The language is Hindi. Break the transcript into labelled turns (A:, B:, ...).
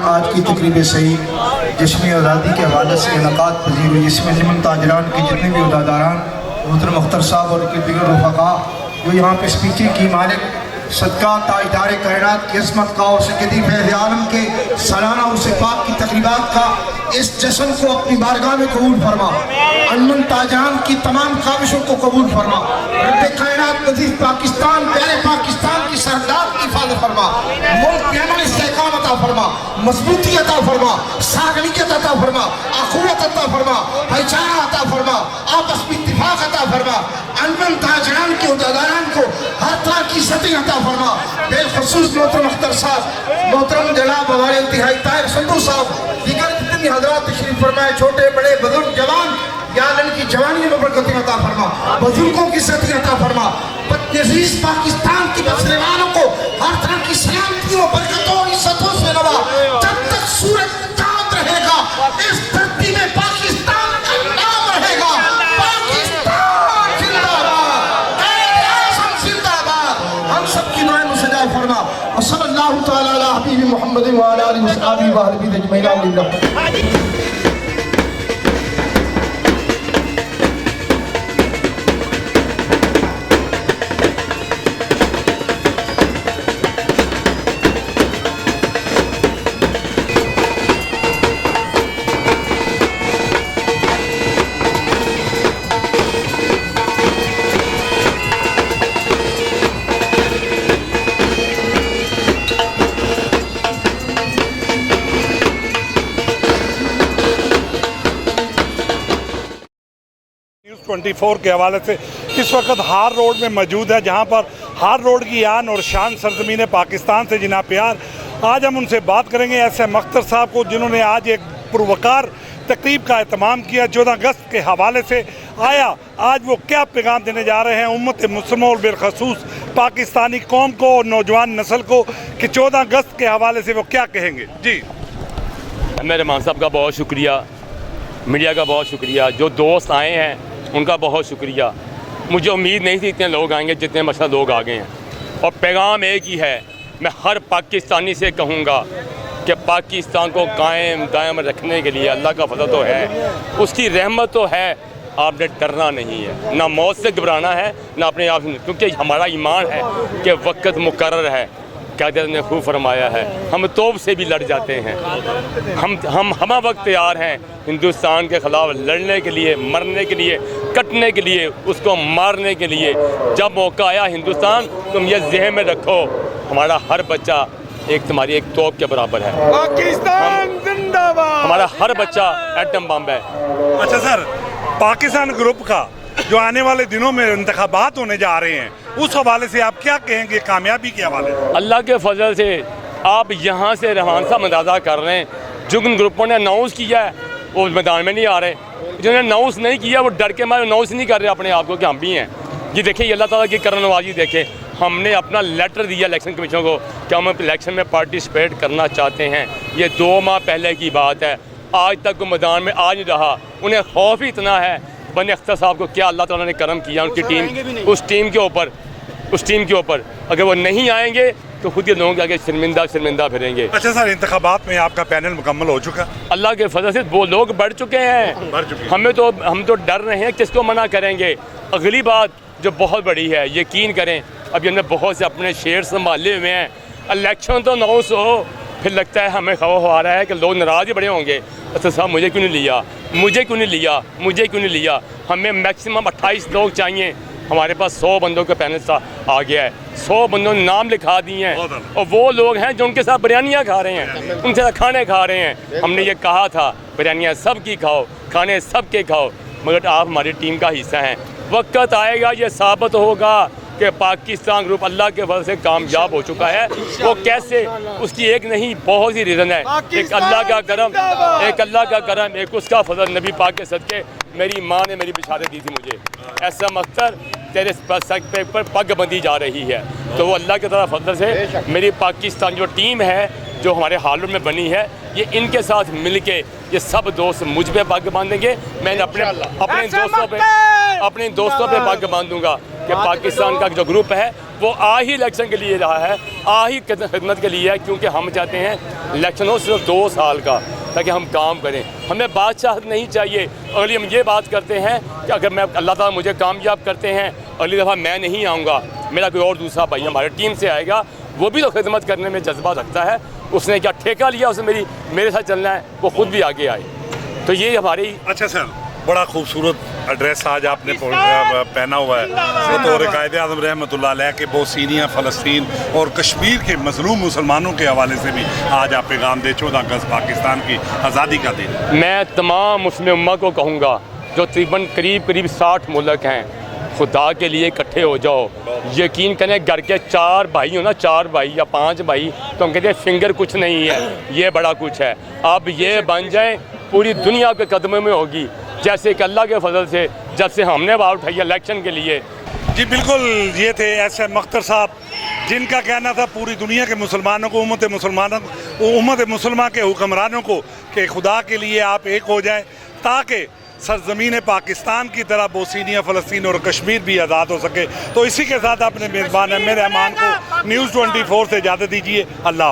A: आज की तकरीब सही जश्न आज़ादी के हवाले से इनकाद पजीर हुई, जिसमें निमन ताजरान के जितने भी उहदेदारान मोहतरम अख्तर साहब और उनके दिगर रफ़क़ा जो यहाँ पे स्पीची की मालिक सदका ताजदार कायनात की अज़मत का और सैयदी फ़ैज़ आलम के सालाना उर्स पाक की तकरीबात का इस जश्न को अपनी बारगाह में कबूल फरमा। अनमन ताजरान की तमाम ख्वाहिशों को कबूल फरमा। रब्बे कायनात नज़ीर पाकिस्तान प्यारे पाकिस्तान की सरदार की हिफाज़त फरमा। मुल्क में अमन इस्तेहकाम अता फरमा, मजबूती अता फरमा, सागनियत अता फरमा, अखुवत अता फरमा, भाईचारा अता फरमा, आपस में इत्तिफाक अता फरमा। अनमन ताजरान के उहदेदारान को हर तरह की सती अता फरमा। बेखुसूस मोहतरम अख्तर साहब, मोहतरम जनाब हमारे इंतहाई ताहिर संधू साहब, दीगर जितनी हजरात तशरीफ फरमाए, छोटे बड़े बुजुर्ग जवान, या की जवानी में बरकत अता फरमा, बुजुर्गों की सती अता फरमा। बदनज़ीर पाकिस्तान की बसने वालों को हर तरह की सलामतियों, बरकतों, इज्जतों से नवा। जब तक सूरज चांद रहेगा इस धरती में पाकिस्तान का नाम रहेगा। पाकिस्तान जिंदाबाद, क़ायद-ए-आज़म जिंदाबाद। हम सबकी दुआएं मुस्तजाब फरमा। सल्लल्लाहु तआला अला हबीबी मुहम्मद व अला आलिहि व अस्हाबिहि व अहलिही अजमईन।
B: न्यूज़ 24 के हवाले से इस वक्त हार रोड में मौजूद है, जहां पर हार रोड की आन और शान सरजमीन पाकिस्तान से जिन्हें प्यार। आज हम उनसे बात करेंगे एसएम अख्तर साहब को, जिन्होंने आज एक पुरवकार तकरीब का एहतमाम किया 14 अगस्त के हवाले से। आया आज वो क्या पैगाम देने जा रहे हैं उम्मत मुस्लिम और बिलखसूस पाकिस्तानी कौम को और नौजवान नस्ल को कि 14 अगस्त के हवाले से वो क्या कहेंगे। जी
C: मेरे मान साहब का बहुत शुक्रिया, मीडिया का बहुत शुक्रिया, जो दोस्त आए हैं उनका बहुत शुक्रिया। मुझे उम्मीद नहीं थी इतने लोग आएंगे जितने मसला लोग आ गए हैं। और पैगाम एक ही है, मैं हर पाकिस्तानी से कहूँगा कि पाकिस्तान को कायम दायम रखने के लिए अल्लाह का फजल तो है, उसकी रहमत तो है, आपने डरना नहीं है, ना मौत से घबराना है, ना अपने आप से, क्योंकि हमारा ईमान है कि वक्त मुकर्रर है। क़यादत ने खूब फरमाया है, हम तोप से भी लड़ जाते हैं। हम वक्त तैयार हैं हिंदुस्तान के ख़िलाफ़ लड़ने के लिए, मरने के लिए, कटने के लिए, उसको मारने के लिए। जब मौका आया हिंदुस्तान, तुम ये ज़हन में रखो, हमारा हर बच्चा एक तुम्हारी एक तोप के बराबर है।
B: पाकिस्तान जिंदाबाद।
C: हमारा हर बच्चा एटम बम है।
B: अच्छा सर, पाकिस्तान ग्रुप का जो आने वाले दिनों में इंतखाबात होने जा रहे हैं, उस हवाले से आप क्या कहेंगे कामयाबी के हवाले से?
C: अल्लाह के फजल से आप यहाँ से रहमान साहब अंदाज़ा कर रहे हैं, जिन ग्रुपों ने अनाउंस किया है वो मैदान में नहीं आ रहे, जिन्होंने अनाउंस नहीं किया वो डर के मारे अनाउंस नहीं कर रहे अपने आप को कि हम भी हैं। ये देखिए, अल्लाह ताला की करनवाजी देखें। हमने अपना लेटर दिया इलेक्शन कमीशन को कि हम इलेक्शन में पार्टिसिपेट करना चाहते हैं। ये 2 माह पहले की बात है, आज तक वो मैदान में आ नहीं रहा। उन्हें खौफ ही इतना है। बने अख्तर साहब को क्या अल्लाह ताला ने करम किया, उनकी टीम उस टीम के ऊपर अगर वो नहीं आएंगे तो खुद के लोगों के आगे शर्मिंदा फिरेंगे।
B: अच्छा सर, इंतखाबात में आपका पैनल मुकम्मल हो चुका?
C: अल्लाह के फजल से वो लोग बढ़ चुके हैं। हम तो डर रहे हैं, किसको मना करेंगे। अगली बात जो बहुत बड़ी है, यकीन करें अभी हमने बहुत से अपने शेयर संभाले हुए हैं। इलेक्शन तो अनाउंस हो, फिर लगता है हमें खौफ आ रहा है कि लोग नाराज़ ही बड़े होंगे। अच्छा साहब, मुझे क्यों नहीं लिया। हमें मैक्सिमम 28 लोग चाहिए। हमारे पास 100 बंदों का पैनल आ गया है, 100 बंदों ने नाम लिखा दिए हैं और वो लोग हैं जो उनके साथ बिरयानियाँ खा रहे हैं, उनसे खाने खा रहे हैं। हमने ये कहा था बिरयानियाँ सबकी खाओ, खाने सबके खाओ, मगर आप हमारी टीम का हिस्सा हैं। वक्त आएगा ये साबित होगा कि पाकिस्तान ग्रुप अल्लाह के फजल से कामयाब हो चुका है। वो कैसे, उसकी एक नहीं बहुत ही रीज़न है। एक अल्लाह का करम, एक उसका फजल, नबी पाक के सदके मेरी माँ ने मेरी बिशारत दी थी मुझे, ऐसा मख्तर तेरे सर पर पग बंधी जा रही है। तो वो अल्लाह के तरफ फजल से मेरी पाकिस्तान जो टीम है जो हमारे हालों में बनी है, ये इनके साथ मिलके ये सब दोस्त मुझ पे पग बांधेंगे। मैं अपने दोस्तों पे पग बांधूंगा कि पाकिस्तान का जो ग्रुप है वो आ ही इलेक्शन के लिए रहा है, आ ही खिदमत के लिए है, क्योंकि हम चाहते हैं इलेक्शन हो सिर्फ 2 साल का, ताकि हम काम करें। हमें बादशाह नहीं चाहिए। अगली हम ये बात करते हैं कि अगर मैं अल्लाह ताला मुझे कामयाब करते हैं, अगली दफ़ा मैं नहीं आऊँगा, मेरा कोई और दूसरा भाई हमारी टीम से आएगा, वो भी तो खिदमत करने में जज्बा रखता है। उसने क्या ठेका लिया, उसने मेरे साथ चलना है, वो खुद भी आगे आए। तो ये हमारी।
B: अच्छा सर, बड़ा खूबसूरत एड्रेस आज आपने पहना हुआ है बतौर कायदे आज़म रहमतुल्लाह अलैह के बोसीनिया, फ़लस्तीन और कश्मीर के मज़लूम मुसलमानों के हवाले से भी आज आप पैगाम दे। 14 अगस्त पाकिस्तान की आज़ादी का दिन।
C: मैं तमाम मुस्लिम उम्मा को कहूँगा जो तकरीबन करीब 60 मुल्क हैं, खुदा के लिए इकट्ठे हो जाओ। यकीन करें, घर के 4 भाई हो ना, 4 भाई या 5 भाई, तो हम कहते हैं फिंगर कुछ नहीं है, ये बड़ा कुछ है। अब ये बन जाए, पूरी दुनिया के कदमों में होगी, जैसे कि अल्लाह के फजल से जब से हमने बात उठाई इलेक्शन के लिए।
B: जी बिल्कुल, ये थे SM अख्तर साहब, जिनका कहना था पूरी दुनिया के मुसलमानों को, उम्मत मुसलमान के हुक्मरानों को कि खुदा के लिए आप एक हो जाएं, ताकि सरजमीन पाकिस्तान की तरह बोसीनिया, फ़लस्तीन और कश्मीर भी आज़ाद हो सके। तो इसी के साथ अपने मेज़बान रहमान को News 24 से इजाज़त दीजिए। अल्लाह।